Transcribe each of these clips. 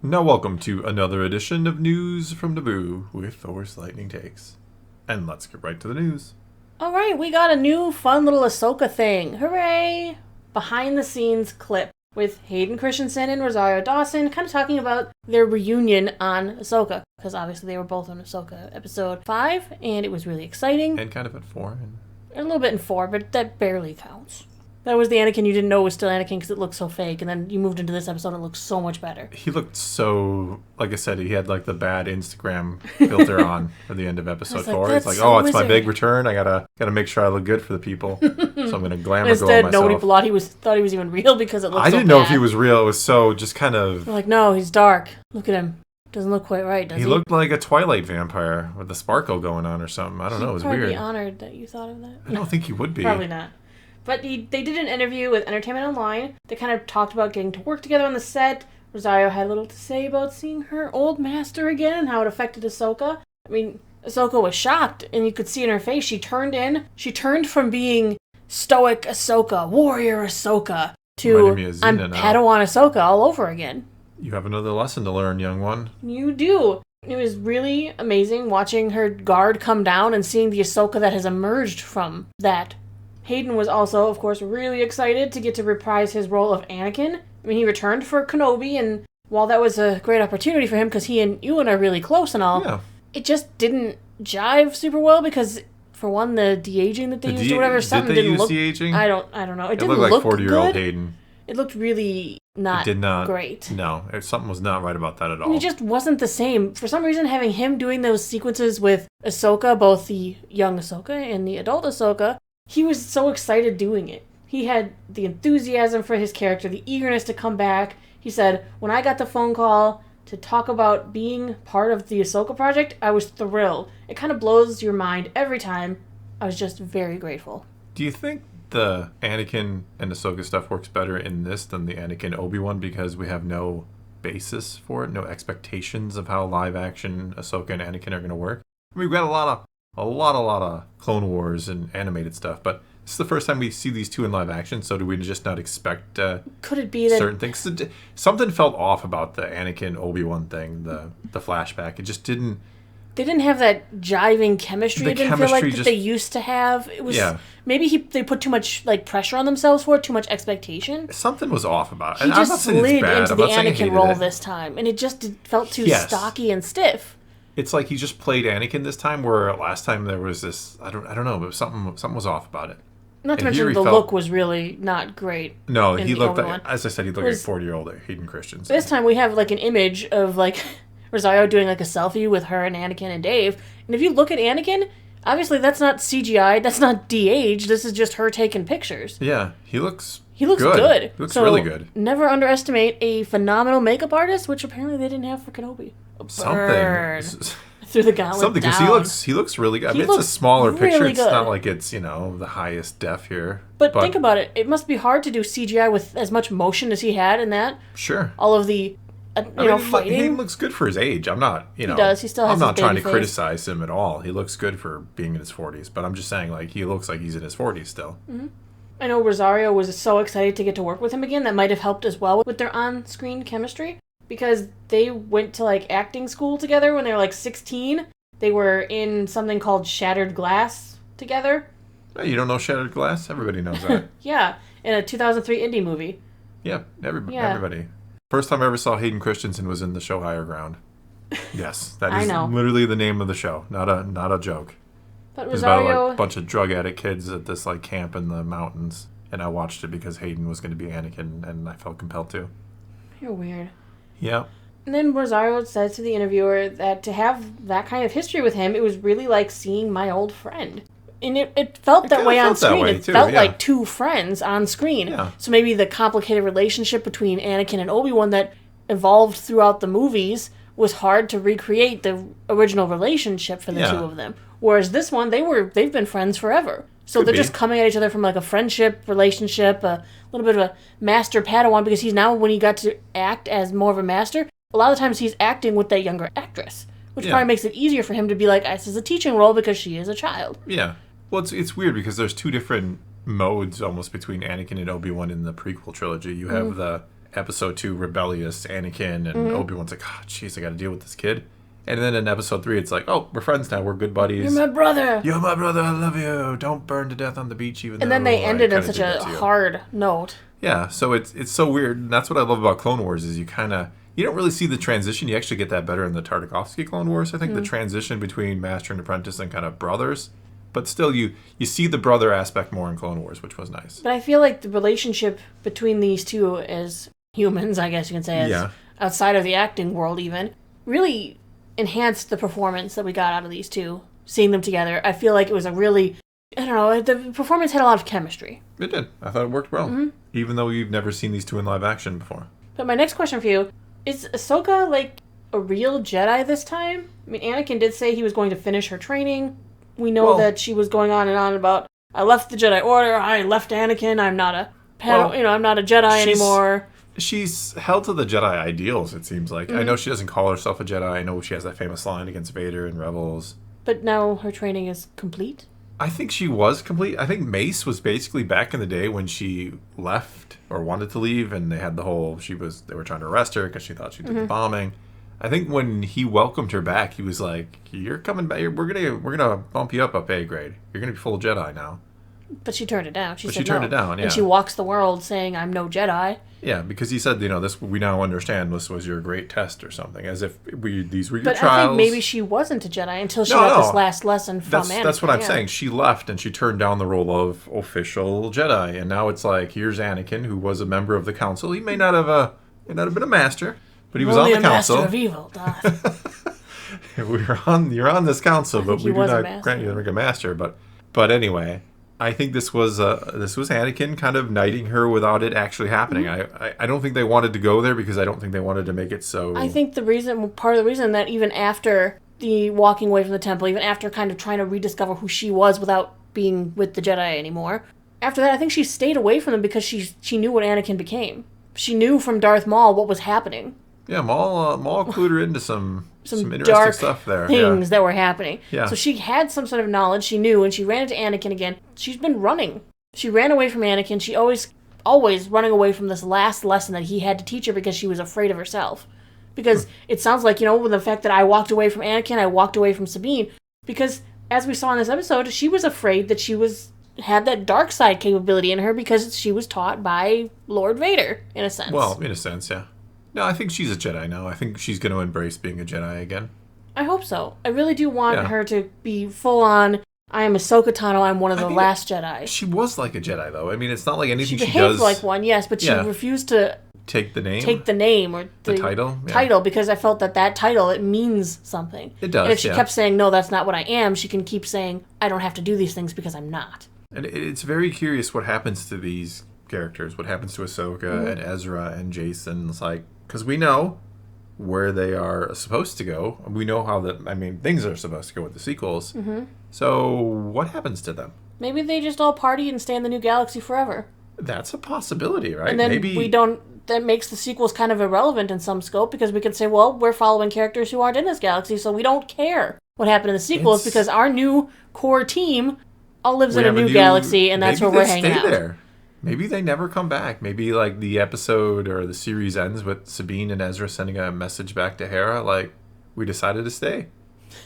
Now welcome to another edition of News from Naboo with Thor's Lightning Takes. And let's get right to the news. Alright, we got a new fun little Ahsoka thing. Hooray! Behind the scenes clip with Hayden Christensen and Rosario Dawson kind of talking about their reunion on Ahsoka. Because obviously they were both on Ahsoka episode 5 and it was really exciting. And kind of at 4. A little bit in 4, but that barely counts. That was the Anakin you didn't know was still Anakin because it looked so fake, and then you moved into this episode and it looks so much better. He looked so, like I said, he had like the bad Instagram filter on at the end of episode 4. It's like, so it's my big return. I gotta make sure I look good for the people. So I'm gonna glamour girl Instead, myself. nobody thought he was even real because it looked so bad. I didn't know if he was real. It was so just kind of... We're like, no, he's dark. Look at him. Doesn't look quite right, does he? He looked like a Twilight vampire with the sparkle going on or something. I don't know. It was weird. He'd probably be honored that you thought of that. I don't think he would be. Probably not. But they did an interview with Entertainment Online. They kind of talked about getting to work together on the set. Rosario had a little to say about seeing her old master again and how it affected Ahsoka. I mean, Ahsoka was shocked, and you could see in her face, she turned from being stoic Ahsoka, warrior Ahsoka, to I'm Padawan Ahsoka all over again. You have another lesson to learn, young one. You do. It was really amazing watching her guard come down and seeing the Ahsoka that has emerged from that. Hayden was also, of course, really excited to get to reprise his role of Anakin. I mean, he returned for Kenobi, and while that was a great opportunity for him, because he and Ewan are really close and all, It just didn't jive super well, because, for one, the de-aging that they used or whatever, something didn't look... de-aging? I don't know. It didn't looked like look 40-year-old good. Hayden. It looked really not great. No, something was not right about that at all. And it just wasn't the same. For some reason, having him doing those sequences with Ahsoka, both the young Ahsoka and the adult Ahsoka, he was so excited doing it. He had the enthusiasm for his character, the eagerness to come back. He said, when I got the phone call to talk about being part of the Ahsoka project, I was thrilled. It kind of blows your mind every time. I was just very grateful. Do you think the Anakin and Ahsoka stuff works better in this than the Anakin Obi-Wan because we have no basis for it, no expectations of how live action Ahsoka and Anakin are going to work? I mean, we've got a lot of Clone Wars and animated stuff, but this is the first time we see these two in live action, so do we just not expect Could it be that certain things? Something felt off about the Anakin Obi-Wan thing, the flashback. It just didn't... They didn't have that jiving chemistry. It didn't feel like that they used to have. It was maybe they put too much pressure on themselves for it, too much expectation. Something was off about it. He just slid into the Anakin role this time, and it just felt too stocky and stiff. It's like he just played Anakin this time, where last time there was this, I don't know, but something was off about it. Not to mention the look was really not great. No, he looked like, as I said, he looked like 40-year-old Hayden Christensen. This time we have an image of Rosario doing a selfie with her and Anakin and Dave. And if you look at Anakin, obviously that's not CGI, that's not de-aged, this is just her taking pictures. Yeah, he looks good. He looks really good. Never underestimate a phenomenal makeup artist, which apparently they didn't have for Kenobi. Something. Through the gauntlet. Something, because he looks really good. I mean, it's a smaller picture. Really it's not like it's, the highest def here. But think about it. It must be hard to do CGI with as much motion as he had in that. Sure. All of the, fighting. He looks good for his age. I'm not, He does. He still has I'm not trying to face. criticize him at all. He looks good for being in his 40s. But I'm just saying, he looks like he's in his 40s still. Mm-hmm. I know Rosario was so excited to get to work with him again. That might have helped as well with their on-screen chemistry. Because they went to, acting school together when they were, 16. They were in something called Shattered Glass together. Hey, you don't know Shattered Glass? Everybody knows that. Yeah, in a 2003 indie movie. Yeah, everybody. First time I ever saw Hayden Christensen was in the show Higher Ground. Yes, that is literally the name of the show, not a joke. But It was about a bunch of drug addict kids at this camp in the mountains, and I watched it because Hayden was going to be Anakin, and I felt compelled to. You're weird. Yeah. And then Rosario says to the interviewer that to have that kind of history with him, it was really like seeing my old friend. And it felt that way on screen. It felt like two friends on screen. Yeah. So maybe the complicated relationship between Anakin and Obi-Wan that evolved throughout the movies was hard to recreate the original relationship for the two of them. Whereas this one, they've been friends forever. So they're just coming at each other from a friendship relationship, a little bit of a master Padawan, because when he got to act as more of a master, a lot of times he's acting with that younger actress, which probably makes it easier for him to be this is a teaching role because she is a child. Yeah. Well, it's weird because there's two different modes almost between Anakin and Obi-Wan in the prequel trilogy. You have the Episode 2 rebellious Anakin, and Obi-Wan's like, oh, jeez, I got to deal with this kid. And then in Episode 3, it's like, oh, we're friends now. We're good buddies. You're my brother. You're my brother. I love you. Don't burn to death on the beach, even though. And then they ended I on kinda such did a that to you. hard note. Yeah, so it's so weird. And that's what I love about Clone Wars is you don't really see the transition. You actually get that better in the Tartakovsky Clone Wars. I think the transition between master and apprentice and kind of brothers. But still, you see the brother aspect more in Clone Wars, which was nice. But I feel like the relationship between these two as humans, I guess you can say, as outside of the acting world even, really enhanced the performance that we got out of these two. Seeing them together, I feel like it was a really, I don't know, the performance had a lot of chemistry. It did. I thought it worked well. Even though you've never seen these two in live action before. But my next question for you, is Ahsoka like a real Jedi this time? I mean, Anakin did say he was going to finish her training. We know that she was going on and on about, I left the Jedi Order, I left Anakin, I'm not a I'm not a Jedi anymore. She's held to the Jedi ideals, it seems like. I know she doesn't call herself a Jedi. I know she has that famous line against Vader in Rebels. But now her training is complete? I think she was complete. I think Mace was basically back in the day when she left or wanted to leave, and they had the whole they were trying to arrest her because she thought she did the bombing. I think when he welcomed her back, he was like, "You're coming back. We're gonna bump you up A grade. You're gonna be full Jedi now." But she turned it down. She turned it down, yeah. And she walks the world saying, I'm no Jedi. Yeah, because he said, this we now understand this was your great test or something, as if these were your but trials. I think maybe she wasn't a Jedi until she got this last lesson from Anakin. That's what I'm saying. She left and she turned down the role of official Jedi, and now it's like, here's Anakin, who was a member of the Council. He may not have been a master, but he was on the Council. Master of evil, You're on this Council, but we do not grant you the a master. But anyway. I think this was Anakin kind of knighting her without it actually happening. I don't think they wanted to go there because I don't think they wanted to make it so. I think part of the reason that even after the walking away from the temple, even after kind of trying to rediscover who she was without being with the Jedi anymore, after that I think she stayed away from them because she knew what Anakin became. She knew from Darth Maul what was happening. Yeah, Maul clued her into some interesting dark stuff there. Things that were happening. Yeah. So she had some sort of knowledge. She knew, and she ran into Anakin again. She's been running. She ran away from Anakin. She always running away from this last lesson that he had to teach her because she was afraid of herself. Because it sounds like, with the fact that I walked away from Anakin, I walked away from Sabine. Because, as we saw in this episode, she was afraid that she had that dark side capability in her because she was taught by Lord Vader, in a sense. Well, in a sense, yeah. No, I think she's a Jedi now. I think she's going to embrace being a Jedi again. I hope so. I really do want her to be full on, I am Ahsoka Tano, I'm one of the last Jedi. She was like a Jedi, though. I mean, it's not like anything she does. She behaved like one, yes, but she refused to take the name or the title. Yeah. Title, because I felt that title, it means something. It does, and if she kept saying, no, that's not what I am, she can keep saying, I don't have to do these things because I'm not. And it's very curious what happens to these characters, what happens to Ahsoka and Ezra and Jason. It's like, because we know where they are supposed to go. We know how things are supposed to go with the sequels. So what happens to them? Maybe they just all party and stay in the new galaxy forever. That's a possibility, right? And then that makes the sequels kind of irrelevant in some scope because we can say, well, we're following characters who aren't in this galaxy, so we don't care what happened in the sequels because our new core team all lives in a new galaxy, and that's where we're hanging out. There. Maybe they never come back. Maybe like the episode or the series ends with Sabine and Ezra sending a message back to Hera, like, we decided to stay.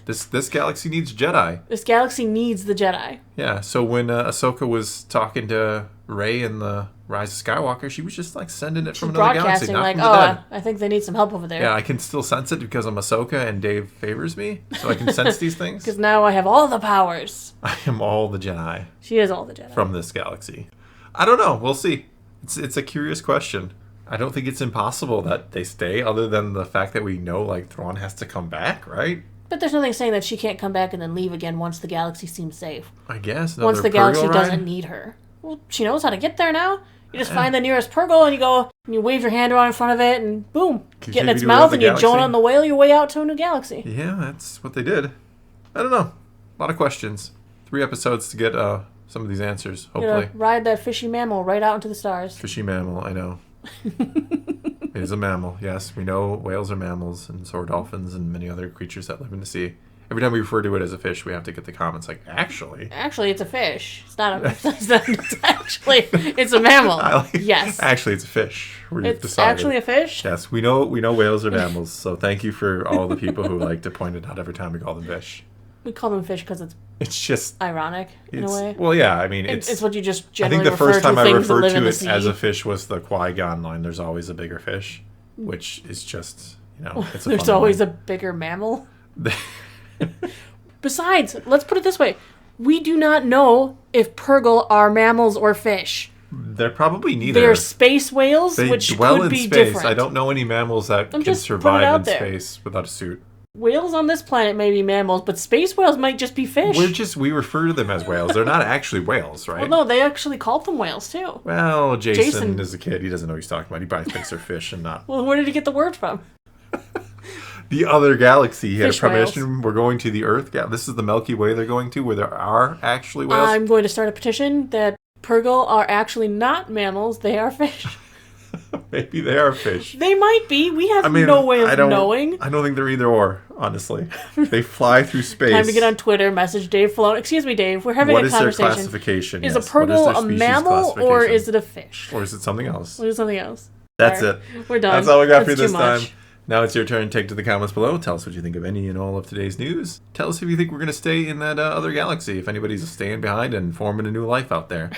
This galaxy needs Jedi. This galaxy needs the Jedi. Yeah, so when Ahsoka was talking to Rey in the Rise of Skywalker, she was just like sending it from another galaxy, not from the dead. I think they need some help over there. Yeah, I can still sense it because I'm Ahsoka and Dave favors me, so I can sense these things. Because now I have all the powers. I am all the Jedi. She is all the Jedi. From this galaxy. I don't know. We'll see. It's a curious question. I don't think it's impossible that they stay, other than the fact that we know like Thrawn has to come back, right? But there's nothing saying that she can't come back and then leave again once the galaxy seems safe. I guess. Once the galaxy doesn't need her. Well, she knows how to get there now. You just find the nearest Pergol and you go and you wave your hand around in front of it and boom, get in its mouth and you Jonah on the whale your way out to a new galaxy. Yeah, that's what they did. I don't know. A lot of questions. 3 episodes to get some of these answers, hopefully. Ride that fishy mammal right out into the stars. Fishy mammal, I know. It is a mammal, yes. We know whales are mammals, and so are dolphins and many other creatures that live in the sea. Every time we refer to it as a fish, we have to get the comments like, actually. Actually, it's a fish. It's not a. It's a mammal. Yes. Actually, it's a fish. It's decided. Actually a fish. Yes, we know whales are mammals. So thank you for all the people who like to point it out every time we call them fish. We call them fish because it's just ironic in a way. Well, yeah. I mean, it's what you just generally. I think the first time I referred to it as a fish was the Qui-Gon line. There's always a bigger fish, which is just it's a there's always a bigger mammal. Besides, let's put it this way: we do not know if Pergol are mammals or fish. They're probably neither. They're space whales, which could be different. I don't know any mammals that can survive in space without a suit. Whales on this planet may be mammals, but space whales might just be fish. We refer to them as whales. They're not actually whales, right? Well, no, they actually called them whales too. Well, Jason is a kid. He doesn't know what he's talking about. He probably thinks they're fish and not. Well, where did he get the word from? The other galaxy. He had a premonition. Whales. We're going to the Earth. This is the Milky Way they're going to, where there are actually whales. I'm going to start a petition that Pergol are actually not mammals. They are fish. Maybe they are fish. They might be. We have no way of knowing. I don't think they're either or, honestly. They fly through space. Time to get on Twitter, message Dave Filoni. Excuse me, Dave. We're having a conversation. What is their classification? Is a Pergol a mammal or is it a fish? Or is it something else? Or is it something else? That's it. We're done. That's all we got for you this time. Now it's your turn. Take to the comments below. Tell us what you think of any and all of today's news. Tell us if you think we're going to stay in that other galaxy. If anybody's staying behind and forming a new life out there.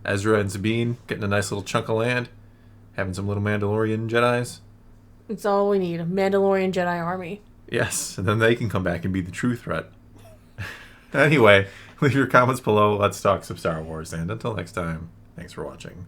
Ezra and Sabine getting a nice little chunk of land. Having some little Mandalorian Jedis. It's all we need. A Mandalorian Jedi army. Yes. And then they can come back and be the true threat. Anyway, leave your comments below. Let's talk some Star Wars. And until next time, thanks for watching.